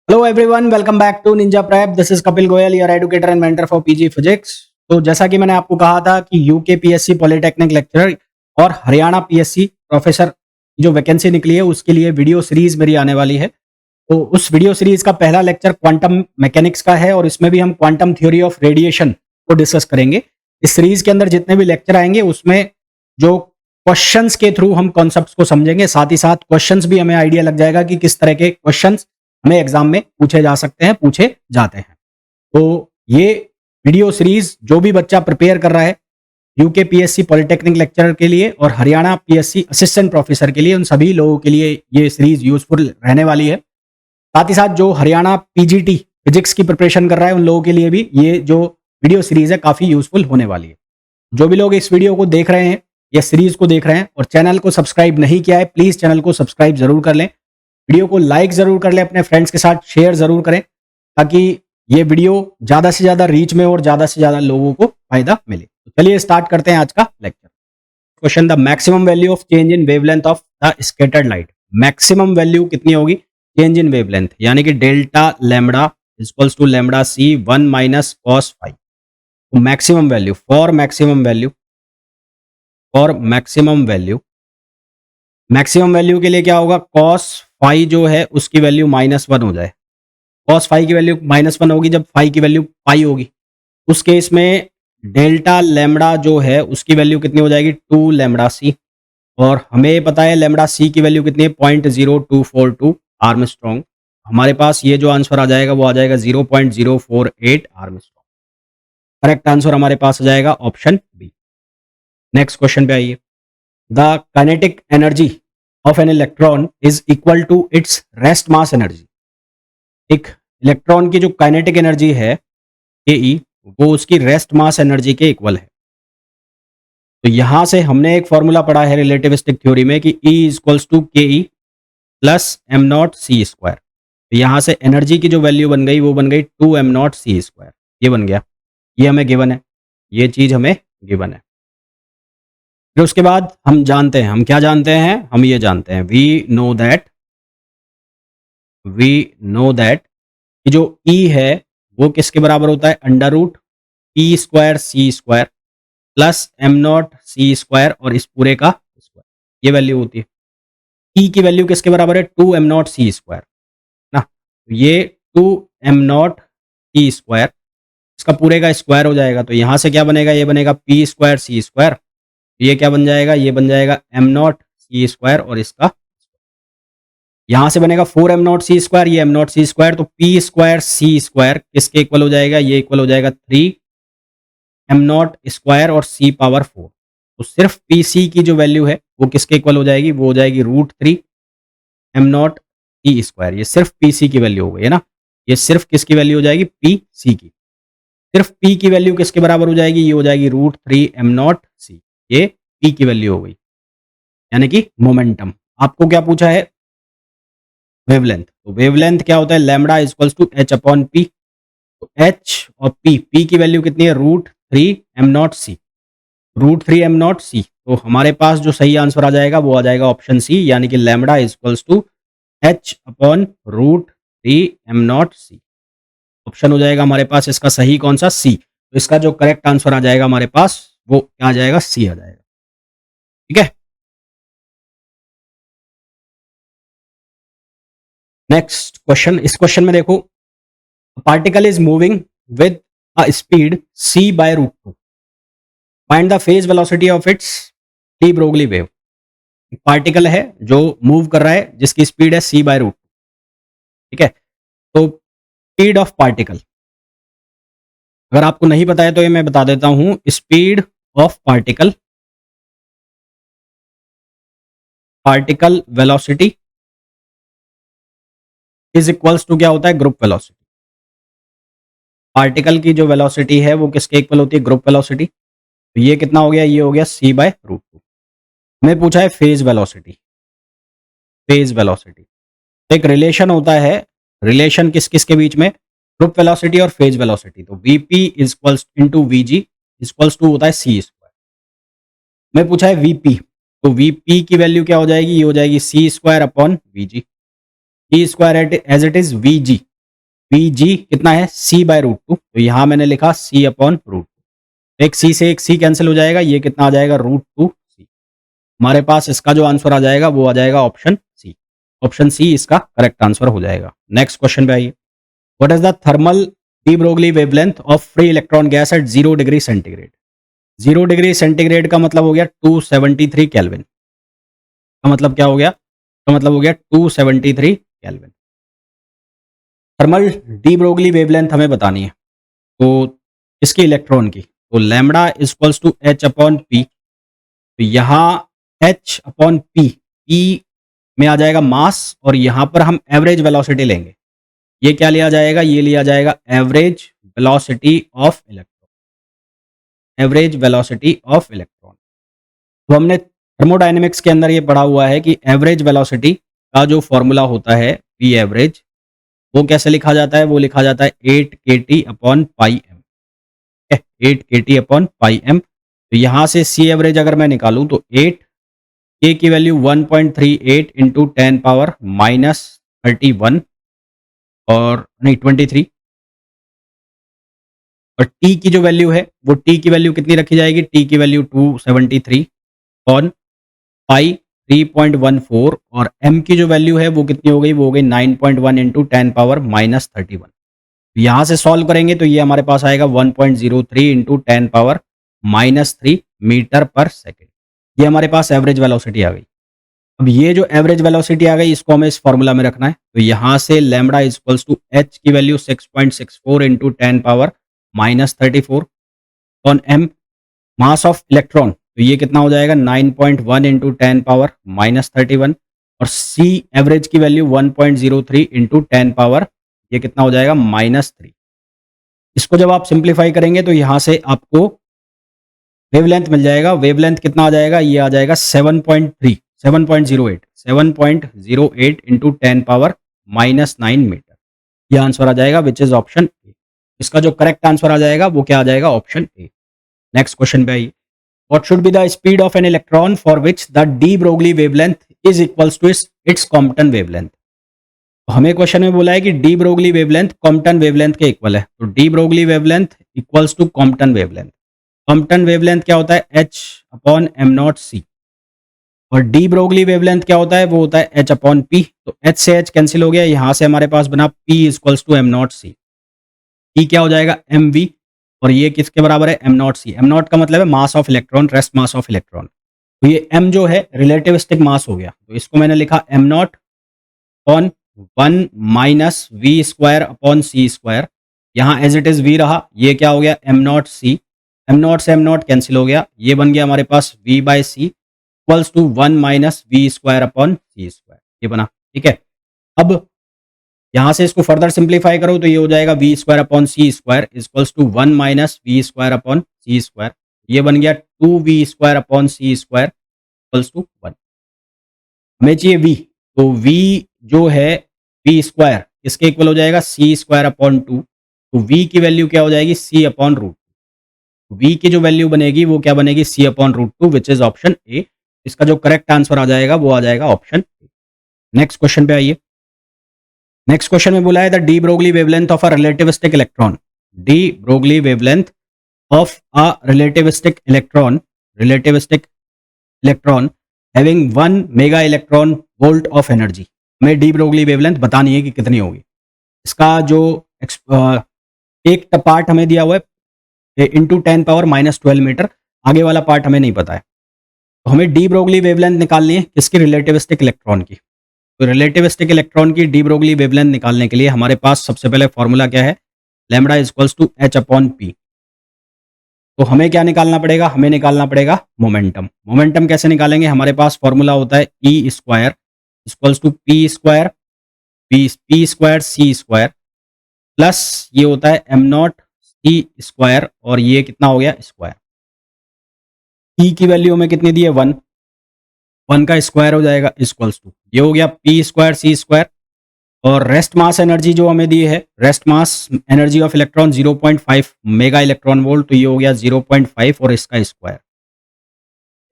Hello everyone, welcome back to Ninja Prep. This is Kapil Goyal, your educator and mentor for PG physics. तो जैसा कि मैंने आपको कहा था कि यूके पीएससी पॉलिटेक्निक लेक्चरर और हरियाणा पीएससी प्रोफेसर जो वैकेंसी निकली है उसके लिए वीडियो सीरीज मेरी आने वाली है। तो उस वीडियो सीरीज का पहला लेक्चर क्वांटम मैकेनिक्स का है और इसमें भी हम क्वांटम थ्योरी ऑफ रेडिएशन को डिस्कस करेंगे। इस सीरीज के अंदर जितने भी लेक्चर आएंगे उसमें जो क्वेश्चंस के थ्रू हम कॉन्सेप्ट्स को समझेंगे, साथ ही साथ क्वेश्चंस भी हमें आइडिया लग जाएगा कि किस तरह के क्वेश्चंस हमें एग्जाम में पूछे जा सकते हैं, पूछे जाते हैं। तो ये वीडियो सीरीज जो भी बच्चा प्रिपेयर कर रहा है यूके पीएससी पॉलिटेक्निक लेक्चरर के लिए और हरियाणा पीएससी असिस्टेंट प्रोफेसर के लिए, उन सभी लोगों के लिए ये सीरीज यूजफुल रहने वाली है। साथ ही साथ जो हरियाणा पीजीटी फिजिक्स की प्रिपरेशन कर रहा है उन लोगों के लिए भी ये जो वीडियो सीरीज है काफी यूजफुल होने वाली है। जो भी लोग इस वीडियो को देख रहे हैं या सीरीज को देख रहे हैं और चैनल को सब्सक्राइब नहीं किया है, प्लीज चैनल को सब्सक्राइब जरूर कर लें। वीडियो को लाइक जरूर कर लें, अपने फ्रेंड्स के साथ शेयर जरूर करें ताकि ये वीडियो ज्यादा से ज्यादा रीच में और ज्यादा से ज्यादा लोगों को फायदा मिले। तो चलिए स्टार्ट करते हैं आज का lecture. Question, the maximum value of change in wavelength of the scattered light. Maximum value कितनी होगी चेंज इन वेवलेंथ, यानी कि delta lambda equals to lambda C 1 minus cos phi. तो maximum value for maximum value maximum value के लिए क्या होगा, cos phi जो है उसकी वैल्यू -1 हो जाए। कॉस फाई की वैल्यू -1 होगी जब फाई की वैल्यू पाई होगी। उस केस में डेल्टा लैम्बडा जो है उसकी वैल्यू कितनी हो जाएगी 2 लैम्बडा सी, और हमें पता है लैम्बडा सी की वैल्यू कितनी है 0.0242 आर्मस्ट्रॉन्ग। हमारे पास ये जो आंसर आ जाएगा वो आ जाएगा 0.048 आर्मस्ट्रॉन्ग। करेक्ट आंसर हमारे पास आ जाएगा ऑप्शन बी। नेक्स्ट क्वेश्चन पे आइए। The kinetic energy of an electron is equal to its rest mass energy. एक इलेक्ट्रॉन की जो काइनेटिक एनर्जी है के वो उसकी रेस्ट मास एनर्जी के इक्वल है। तो यहां से हमने एक फॉर्मूला पढ़ा है रिलेटिविस्टिक थ्योरी में कि E equals to K E plus M not C square. तो यहां से एनर्जी की जो वैल्यू बन गई वो बन गई 2 एम नॉट सी स्क्वायर। ये बन गया, ये हमें गिवन है, ये चीज हमें गिवन है। फिर उसके बाद हम जानते हैं, हम क्या जानते हैं, हम ये जानते हैं वी नो दैट कि जो E है वो किसके बराबर होता है, under root P square C square plus M not C square और इस पूरे का स्क्वायर, ये वैल्यू होती है। E की वैल्यू किसके बराबर है 2 एम नॉट सी स्क्वायर ना, तो ये 2 एम नॉट सी स्क्वायर इसका पूरे का स्क्वायर हो जाएगा। तो यहां से क्या बनेगा, ये बनेगा पी स्क्वायर सी स्क्वायर, ये क्या बन जाएगा, ये बन जाएगा एम नॉट सी स्क्वायर और इसका यहां से बनेगा 4 एम नॉट सी स्क्वायर, ये एम नॉट सी स्क्वायर, तो पी स्क्वायर सी स्क्वायर किसके इक्वल हो जाएगा, ये इक्वल हो जाएगा 3 एम नॉट स्क्वायर और सी पावर 4। तो सिर्फ पी सी की जो वैल्यू है वो किसके इक्वल हो जाएगी, वो हो जाएगी √3 एम नॉट सी स्क्वायर। ये सिर्फ पी सी की वैल्यू हो गई है ना, ये सिर्फ किसकी वैल्यू हो जाएगी, पी सी की। सिर्फ पी की वैल्यू किसके बराबर हो जाएगी, ये हो जाएगी √3 एम नॉट सी, ये पी की वैल्यू हो गई, यानी कि मोमेंटम। आपको क्या पूछा है, वेवलेंथ। तो वेवलेंथ क्या होता है, lambda equals to H upon P. तो एच और पी की वैल्यू कितनी है √3 M not C, √3 M not C. तो हमारे पास जो सही आंसर आ जाएगा वो आ जाएगा ऑप्शन सी, यानी कि lambda equals to H upon √3 M not C. Option हो जाएगा हमारे पास इसका सही कौन सा, सी। तो इसका जो करेक्ट आंसर आ जाएगा हमारे पास वो क्या आ जाएगा, सी आ जाएगा। ठीक है, नेक्स्ट क्वेश्चन। इस क्वेश्चन में देखो, particle is moving with a speed c by √2, find the phase velocity of its de Broglie wave. Particle है जो मूव कर रहा है जिसकी स्पीड है c बाय √2। ठीक है, तो स्पीड ऑफ पार्टिकल अगर आपको नहीं पता है तो ये मैं बता देता हूं। Speed of particle velocity is equals to क्या होता है, ग्रुप वेलोसिटी। पार्टिकल की जो वेलोसिटी है वो किसके इक्वल होती है, ग्रुप वेलोसिटी। तो ये कितना हो गया, ये हो गया c बाय √2। हमें पूछा है फेज वेलोसिटी। तो एक रिलेशन होता है, रिलेशन किस किस के बीच में, ग्रुप वेलोसिटी और फेज वेलोसिटी। तो VP equals into VG equals to होता है सी स्क्वायर। मैं पूछा है वीपी, तो वीपी की वैल्यू क्या हो जाएगी, ये हो जाएगी C square upon VG. C square as it is VG, P G कितना है सी बाय रूट टू, तो यहाँ मैंने लिखा सी अपॉन रूट टू। एक सी से एक सी कैंसिल हो जाएगा, ये कितना आ जाएगा रूट टू सी। हमारे पास इसका जो आंसर आ जाएगा वो आ जाएगा ऑप्शन सी। ऑप्शन सी इसका करेक्ट आंसर हो जाएगा। नेक्स्ट क्वेश्चन पे आइए। What is the thermal de Broglie wavelength of free electron gas at 0 degree centigrade? 0 degree centigrade का मतलब हो गया 273 केल्विन। का मतलब क्या हो गया? तो मतलब हो गया 273 kelvin. Thermal de Broglie wavelength हमें बतानी है, तो इसके इलेक्ट्रॉन की, तो lambda equals to H upon P. तो यहाँ एच अपॉन पी, पी में आ जाएगा मास और यहाँ पर हम एवरेज वेलोसिटी लेंगे। ये क्या लिया जाएगा? ये लिया जाएगा average velocity of electron. Average velocity of electron, तो हमने थर्मोडायनेमिक्स के अंदर ये पढ़ा हुआ है कि एवरेज वेलोसिटी का जो फॉर्मूला होता है पी एवरेज, वो कैसे लिखा जाता है? वो लिखा जाता है 8 के टी अपॉन पाई एम। 8 के टी अपॉन पाई एम। तो यहाँ से सी एवरेज अगर मैं निकालूं तो 8 के की वैल्यू 1.38 इंटू 10 पावर माइनस 31 और नहीं 23, और टी की जो वैल्यू है वो टी की वैल्यू कितनी रखी जाएगी? टी की वैल्यू 273 ऑन पाई 3.14, और एम की जो वैल्यू है वो कितनी हो गई? वो हो गई 9.1 इंटू 10 पावर माइनस 31। यहाँ से सॉल्व करेंगे तो ये हमारे पास आएगा 1.03 इंटू 10 पावर माइनस 3 मीटर पर सेकेंड। ये हमारे पास एवरेज वेलोसिटी आ गई। अब ये जो एवरेज वेलोसिटी आ गई इसको हमें इस फॉर्मूला में रखना है। तो यहाँ से लैम्बडा इक्वल्स टू एच की value 6.64 into 10 power minus 34 on M mass of electron, तो ये कितना हो जाएगा? 9.1 इंटू 10 पावर माइनस 31, और सी एवरेज की वैल्यू 1.03 इंटू 10 पावर, ये कितना हो जाएगा? माइनस 3। इसको जब आप सिंप्लीफाई करेंगे तो यहाँ से आपको वेवलेंथ मिल जाएगा। वेवलेंथ कितना आ जाएगा? ये आ जाएगा 7.3 7.08 7.08 इंटू 10 पावर माइनस 9 मीटर। ये आंसर आ जाएगा विच इज ऑप्शन ए। इसका जो करेक्ट आंसर आ जाएगा वो क्या आ जाएगा? Option A. नेक्स्ट क्वेश्चन पे आइए। What should be the speed of an electron for which the de Broglie wavelength is equals to its Compton wavelength? तो हमें क्वेश्चन में बोला है कि de Broglie wavelength Compton wavelength के इक्वल है, तो de Broglie wavelength equals to Compton wavelength. Compton wavelength क्या होता है? H upon M not C, और डी ब्रोगली वेवलेंथ क्या होता है? वो होता है एच अपॉन पी। तो एच से एच कैंसिल हो गया, यहाँ से हमारे पास बना P equals to M not C. P क्या हो जाएगा? एम वी, और ये किसके बराबर है? M not C. M naught का मतलब है mass of electron, rest mass of electron. तो ये m जो है रिलेटिविस्टिक मास हो गया, तो इसको मैंने लिखा M not upon 1 minus V square upon C square. यहाँ एज इट इज वी रहा, ये क्या हो गया? M not C. M not से एम नॉट कैंसिल हो गया, ये बन गया हमारे पास V by C equals to 1 minus V square upon C square, ये बना। ठीक है, अब यहाँ से इसको फर्दर सिंप्लीफाई करो तो ये हो जाएगा V square upon C square equals to 1 minus V square upon C square. ये बन गया 2 V square upon C square equals to 1। हमें चाहिए वी, तो वी जो है वी स्क्वायर इसके इक्वल हो जाएगा सी स्क्वायर अपॉन 2। तो वी की वैल्यू क्या हो जाएगी? सी अपॉन रूट। वी की जो वैल्यू बनेगी वो क्या बनेगी? C upon root two, which is option A. इसका जो करेक्ट आंसर आ जाएगा वो आ जाएगा ऑप्शन ए। नेक्स्ट क्वेश्चन पे आइए। नेक्स्ट क्वेश्चन में बोला है the D Broglie wavelength of a relativistic electron. D Broglie wavelength of a relativistic electron having 1 mega electron volt of energy. हमें डी ब्रोगली वेवलेंथ बतानी है कि कितनी होगी। इसका जो एक पार्ट हमें दिया हुआ है इंटू 10 पावर माइनस 12 मीटर, आगे वाला पार्ट हमें नहीं पता है। तो हमें डी ब्रोगली वेवलेंथ निकालनी है किसकी? रिलेटिविस्टिक इलेक्ट्रॉन की। तो रिलेटिविस्टिक इलेक्ट्रॉन की डी ब्रोगली वेवलेंथ निकालने के लिए हमारे पास सबसे पहले फॉर्मूला क्या है? Lambda equals to H upon P. तो हमें क्या निकालना पड़ेगा? हमें निकालना पड़ेगा मोमेंटम। मोमेंटम कैसे निकालेंगे? हमारे पास फॉर्मूला होता है E square equals to P square P square C square plus ये होता है एम नॉट सी स्क्वायर, और ये कितना हो गया? स्क्वायर। पी की वैल्यू हमें कितनी दी है? 1। 1 का स्क्वायर हो जाएगा इक्वल्स टू, ये हो गया पी स्क्वायर सी स्क्वायर, और रेस्ट मास एनर्जी जो हमें दी है, rest mass energy of electron 0.5 mega electron volt, तो ये हो गया 0.5 और इसका स्क्वायर।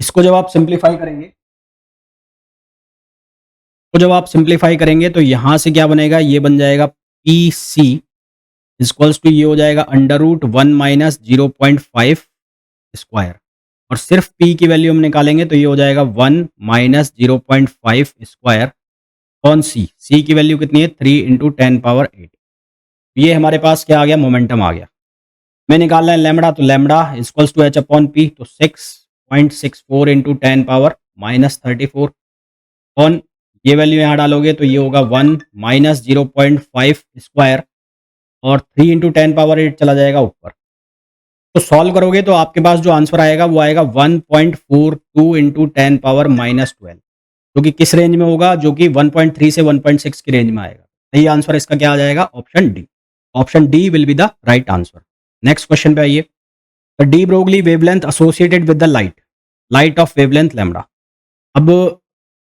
इसको जब आप सिंप्लीफाई करेंगे तो यहाँ से क्या बनेगा? ये बन जाएगा पी सी इक्वल्स टू ये हो जाएगा अंडर रूट 1 माइनस 0.5 स्क्वायर, और सिर्फ p की वैल्यू हम निकालेंगे तो ये हो जाएगा 1 माइनस 0.5 स्क्वायर कौन c की वैल्यू कितनी है 3 इंटू 10 पावर 8। ये हमारे पास क्या आ गया, मोमेंटम आ गया। मैं निकालना है लैम्बडा, तो lambda equals to H upon P, तो 6.64 इंटू 10 पावर -34 कौन, ये वैल्यू यहाँ डालोगे तो ये होगा 1 माइनस 0.5 स्क्वायर और 3 इंटू 10 पावर 8 चला जाएगा ऊपर। तो सॉल्व करोगे तो आपके पास जो आंसर आएगा वो आएगा 1.42 इंटू 10 पावर -12, जो कि किस रेंज में होगा, जो कि 1.3 से 1.6 की रेंज में आएगा। सही आंसर इसका क्या आ जाएगा, option D. Option D will be the right answer. Next question पे आइए। The D Broglie wavelength associated with the light, light of wavelength lambda. अब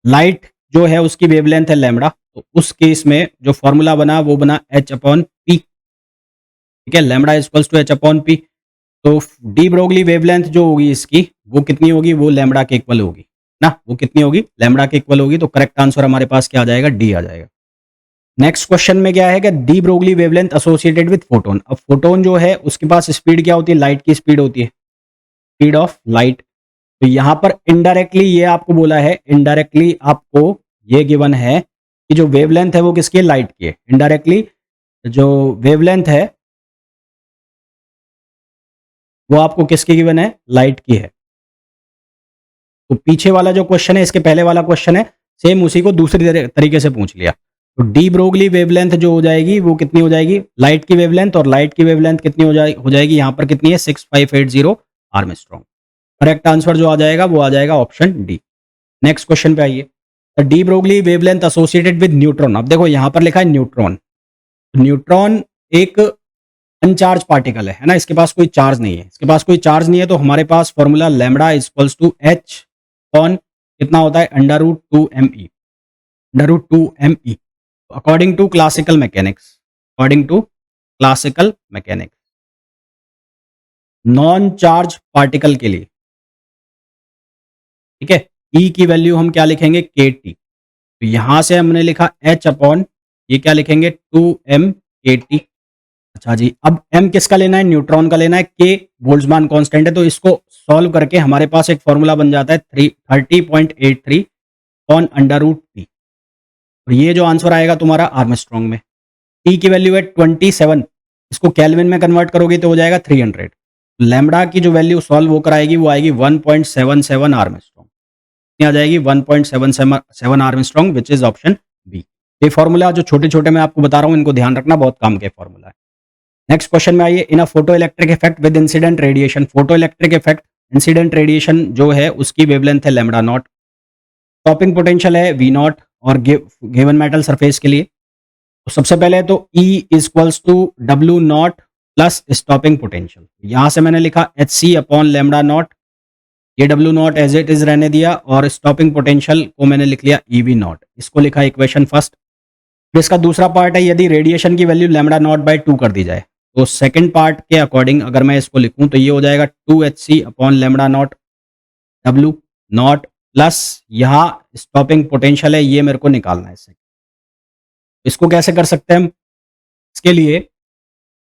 लाइट जो है उसकी वेवलेंथ है लैम्बडा, तो उस केस में जो फॉर्मूला बना वो बना एच अपॉन पी। ठीक है, lambda equals to H upon P. तो डी ब्रोगली वेवलेंथ जो होगी इसकी वो कितनी होगी, वो लैम्बडा के इक्वल होगी ना, वो कितनी होगी, लैम्बडा के इक्वल होगी। तो करेक्ट आंसर हमारे पास क्या आ जाएगा, डी आ जाएगा। नेक्स्ट क्वेश्चन में क्या है कि de Broglie wavelength associated with photon. अब फोटोन जो है उसके पास स्पीड क्या होती है, लाइट की स्पीड होती है, स्पीड ऑफ लाइट। तो यहां पर इनडायरेक्टली ये आपको बोला है, इनडायरेक्टली आपको ये गिवन है कि जो वेवलेंथ है वो किसकी है, लाइट की है। इनडायरेक्टली जो वेवलेंथ है वो आपको किसकी गिवन है, लाइट की है। तो पीछे वाला जो क्वेश्चन है, इसके पहले वाला क्वेश्चन है, सेम उसी को दूसरी तरीके से पूछ लिया। तो डी ब्रोगली वेवलेंथ जो हो जाएगी वो कितनी हो जाएगी, लाइट की वेवलेंथ, और लाइट की वेवलेंथ कितनी हो जाएगी यहाँ पर कितनी है, 6580 आर्मस्ट्रॉन्ग। करेक्ट आंसर जो आ जाएगा वो आ जाएगा ऑप्शन डी। नेक्स्ट क्वेश्चन पे आइए। D Broglie wavelength associated with neutron. अब देखो यहाँ पर लिखा है न्यूट्रॉन। न्यूट्रॉन एक अनचार्ज पार्टिकल है ना, इसके पास कोई चार्ज नहीं है, इसके पास कोई चार्ज नहीं है। तो हमारे पास formula lambda equals to H कौन कितना होता है, under root 2 me, under root 2 me according to classical mechanics, according to classical mechanics non charge particle के लिए। ठीक है, ई की वैल्यू हम क्या लिखेंगे, के टी। तो यहां से हमने लिखा एच अपॉन ये क्या लिखेंगे, 2m के टी। अच्छा जी, अब m किसका लेना है, न्यूट्रॉन का लेना है। k बोल्ट्जमान कांस्टेंट है, तो इसको सॉल्व करके हमारे पास एक फॉर्मूला बन जाता है 30.83 ऑन अंडर रूट टी। और ये जो आंसर आएगा तुम्हारा आर्मस्ट्रॉन्ग में, टी की वैल्यू है 27, इसको केल्विन में कन्वर्ट करोगे तो हो जाएगा 300। लैम्बडा की जो वैल्यू सॉल्व होकर आएगी वो आएगी 1.77 आर्मस्ट्रॉन्ग, आ जाएगी 1.77 angstrom, which is option B. ये फॉर्मूला जो छोटे छोटे मैं आपको बता रहा हूँ इनको ध्यान रखना, बहुत काम के फॉर्मूला है। नेक्स्ट क्वेश्चन में आइए। In a photo electric effect with incident radiation, photo electric effect incident radiation जो है उसकी वेवलेंथ है लैम्बडा नॉट, स्टॉपिंग पोटेंशियल है वी नॉट, और गिवन मेटल सरफेस के लिए। तो सबसे पहले तो E equals to W not plus stopping potential. यहां से मैंने लिखा H C upon lambda not, ये W not as it is रहने दिया, और स्टॉपिंग पोटेंशियल को मैंने लिख लिया ई वी नॉट, इसको लिखा इक्वेशन फर्स्ट। फिर इसका दूसरा पार्ट है, यदि रेडिएशन की वैल्यू लैम्बडा नॉट बाय 2 कर दी जाए, तो सेकंड पार्ट के अकॉर्डिंग अगर मैं इसको लिखूं तो ये हो जाएगा 2hc upon lambda not W not plus यहाँ स्टॉपिंग पोटेंशियल है, ये मेरे को निकालना है। इसको कैसे कर सकते हैं हम, इसके लिए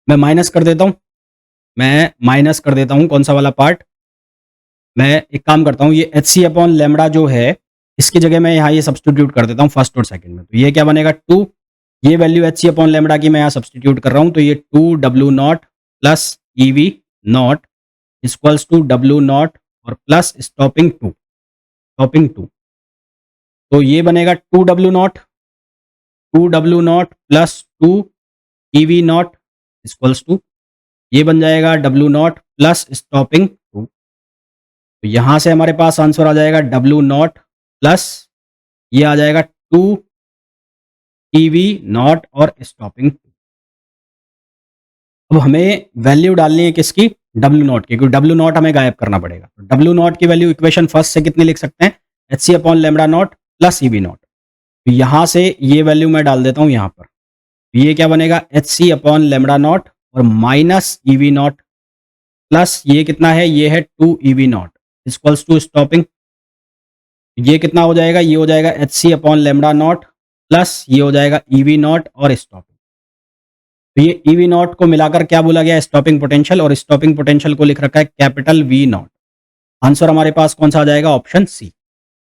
मैं माइनस कर देता हूं, मैं माइनस कर देता हूं कौन सा वाला पार्ट, मैं एक काम करता हूं, ये एच सी अपॉन लैम्बडा जो है इसकी जगह मैं यहाँ ये सब्सटीट्यूट कर देता हूँ फर्स्ट और सेकंड में। तो ये क्या बनेगा 2, ये value H C upon lambda की मैं यहाँ सब्सटीट्यूट कर रहा हूँ, तो ये 2 W not plus E V not equals to W naught और प्लस स्टॉपिंग 2, स्टॉपिंग 2। तो ये बनेगा 2 W naught, 2 W not plus 2 E V not equals to ये बन जाएगा डब्ल्यू नॉट प्लस स्टॉपिंग 2। तो यहां से हमारे पास आंसर आ जाएगा डब्ल्यू नॉट प्लस ये आ जाएगा 2 ई वी नॉट और स्टॉपिंग 2। अब हमें वैल्यू डालनी है किसकी, डब्ल्यू नॉट की, क्योंकि डब्ल्यू नॉट हमें गायब करना पड़ेगा। तो डब्ल्यू नॉट की वैल्यू इक्वेशन फर्स्ट से कितनी लिख सकते हैं, H C upon lambda not plus E V naught. तो यहां से ये वैल्यू मैं डाल देता हूं यहां पर, ये क्या बनेगा H C upon lambda not और minus E V not plus ये कितना है, ये है 2 E V not equals to stopping. ये कितना हो जाएगा, ये हो जाएगा H C upon lambda not plus ये हो जाएगा ई वी नॉट और स्टॉपिंग। तो ये ईवी नॉट को मिलाकर क्या बोला गया है? स्टॉपिंग पोटेंशियल, और स्टॉपिंग पोटेंशियल को लिख रखा है कैपिटल वी नॉट। आंसर हमारे पास कौन सा आ जाएगा? Option C.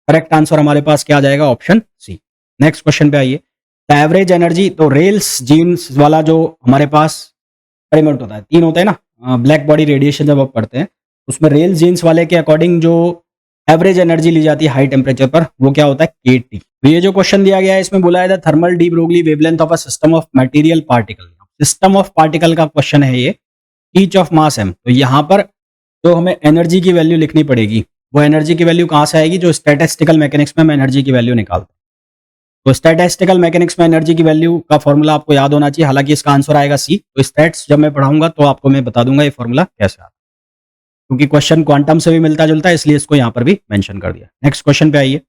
करेक्ट आंसर हमारे पास क्या आ जाएगा? Option C. नेक्स्ट क्वेश्चन पे आइए। द एवरेज एनर्जी, तो रेल्स जीन्स वाला जो हमारे पास एक्सपेरिमेंट होता है, 3 होते हैं ना, ब्लैक बॉडी रेडिएशन जब आप पढ़ते हैं, उसमें रेल जीन्स वाले के अकॉर्डिंग जो एवरेज एनर्जी ली जाती है हाई टेम्परेचर पर, वो क्या होता है? केटी। तो ये जो क्वेश्चन दिया गया है इसमें बोला है the thermal de Broglie wavelength of a system of material particle. System of particle का क्वेश्चन है ये, ईच ऑफ मास एम। तो यहाँ पर जो हमें एनर्जी की वैल्यू लिखनी पड़ेगी, वो एनर्जी की वैल्यू कहाँ से आएगी? जो स्टैटिस्टिकल मैकेनिक्स में हम एनर्जी की वैल्यू निकालते हैं। तो स्टैटिस्टिकल मैकेनिक्स में एनर्जी की वैल्यू का फॉर्मूला आपको याद होना चाहिए, हालांकि इसका आंसर आएगा सी। तो स्टैट्स जब मैं पढ़ाऊंगा तो आपको मैं बता दूंगा ये फॉर्मूला कैसे आता है, क्योंकि क्वेश्चन क्वांटम से भी मिलता जुलता है, इसलिए इसको यहाँ पर भी मेंशन कर दिया। नेक्स्ट क्वेश्चन पे आइए।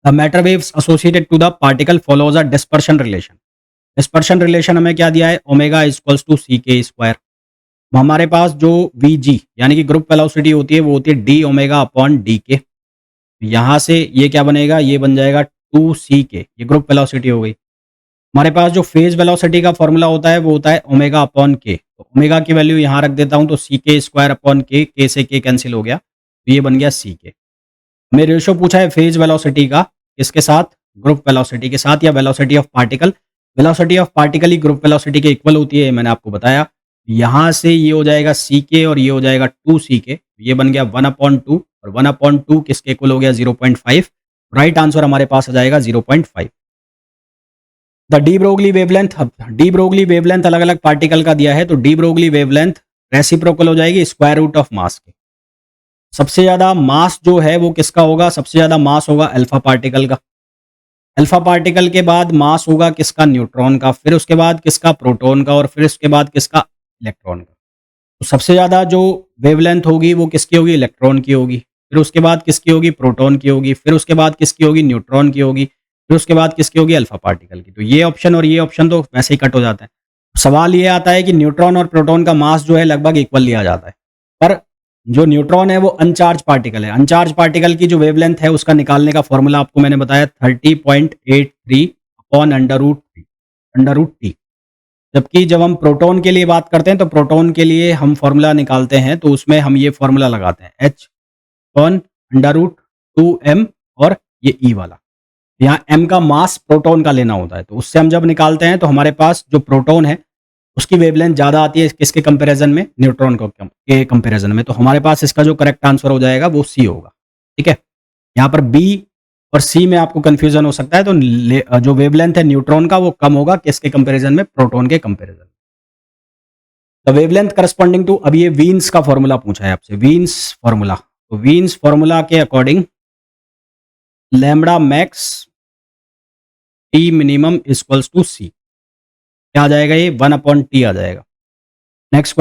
The matter waves associated to the particle follows a dispersion relation. Dispersion relation हमें क्या दिया है? ओमेगा इक्वल्स टू सी के स्क्वायर। हमारे पास जो वी जी यानी कि ग्रुप वेलोसिटी होती है, वो होती है डी ओमेगा अपॉन डी के। यहाँ से ये क्या बनेगा? ये बन जाएगा 2 के, ये ग्रुप वेलोसिटी हो गई। हमारे पास जो फेज वेलोसिटी का फॉर्मूला होता है वो होता है ओमेगा अपॉन के। तो ओमेगा की वैल्यू यहाँ रख देता हूँ, तो सी के स्क्वायर अपॉन के से के कैंसिल हो गया, तो ये बन गया सी के। हमें रेशो पूछा है फेज वेलोसिटी का, इसके साथ? ग्रुप वेलोसिटी के साथ, या velocity of particle. Velocity of particle he group velocity के इक्वल होती है, मैंने आपको बताया। यहाँ से ये हो जाएगा सी के और ये हो जाएगा 2 के, ये बन गया 1/2, और 1/2 किसके इक्वल हो गया? 0.5। राइट आंसर हमारे पास आ जाएगा 0.5। The D Broglie wavelength, D Broglie wavelength अलग अलग पार्टिकल का दिया है, तो डी ब्रोगली वेवलेंथ रेसिप्रोकल हो जाएगी स्क्वायर रूट ऑफ मास के। सबसे ज्यादा मास जो है वो किसका होगा? सबसे ज्यादा मास होगा अल्फा पार्टिकल का। अल्फा पार्टिकल के बाद मास होगा किसका? न्यूट्रॉन का। फिर उसके बाद किसका? प्रोटॉन का। और फिर उसके बाद किसका? इलेक्ट्रॉन का। तो सबसे ज्यादा जो वेवलेंथ होगी वो किसकी होगी? इलेक्ट्रॉन की होगी। फिर उसके बाद किसकी होगी? प्रोटॉन की होगी। फिर उसके बाद किसकी होगी? न्यूट्रॉन की होगी। फिर उसके बाद किसकी होगी? अल्फा पार्टिकल की। तो ये ऑप्शन और ये ऑप्शन तो वैसे ही कट हो जाता है। सवाल ये आता है कि न्यूट्रॉन और प्रोटॉन का मास जो है लगभग इक्वल लिया जाता है, पर जो न्यूट्रॉन है वो अनचार्ज पार्टिकल है। अनचार्ज पार्टिकल की जो वेवलेंथ है उसका निकालने का फॉर्मूला आपको मैंने बताया 30.83 अपॉन अंडर रूट टी। जबकि जब हम प्रोटॉन के लिए बात करते हैं तो प्रोटॉन के लिए हम फॉर्मूला निकालते हैं, तो उसमें हम ये फॉर्मूला लगाते हैं H upon under root 2m, और ये ई वाला। यहाँ m का मास प्रोटॉन का लेना होता है, तो उससे हम जब निकालते हैं तो हमारे पास जो प्रोटॉन है उसकी वेवलेंथ ज़्यादा आती है किसके कंपैरिजन में? न्यूट्रॉन के कंपैरिजन में। तो हमारे पास इसका जो करेक्ट आंसर हो जाएगा वो सी होगा। ठीक है, यहाँ पर बी और सी में आपको कंफ्यूजन हो सकता है, तो जो वेवलेंथ है न्यूट्रॉन का वो कम होगा किसके कंपैरिजन में? प्रोटॉन के कंपैरिजन में। द वेवलेंथ करस्पॉन्डिंग टू, अब ये वीन्स का फॉर्मूला पूछा है आपसे, वीन्स फॉर्मूला। तो वीन्स फॉर्मूला के according lambda max T minimum equals to C, क्या आ जाएगा? ये 1/t आ जाएगा। नेक्स्ट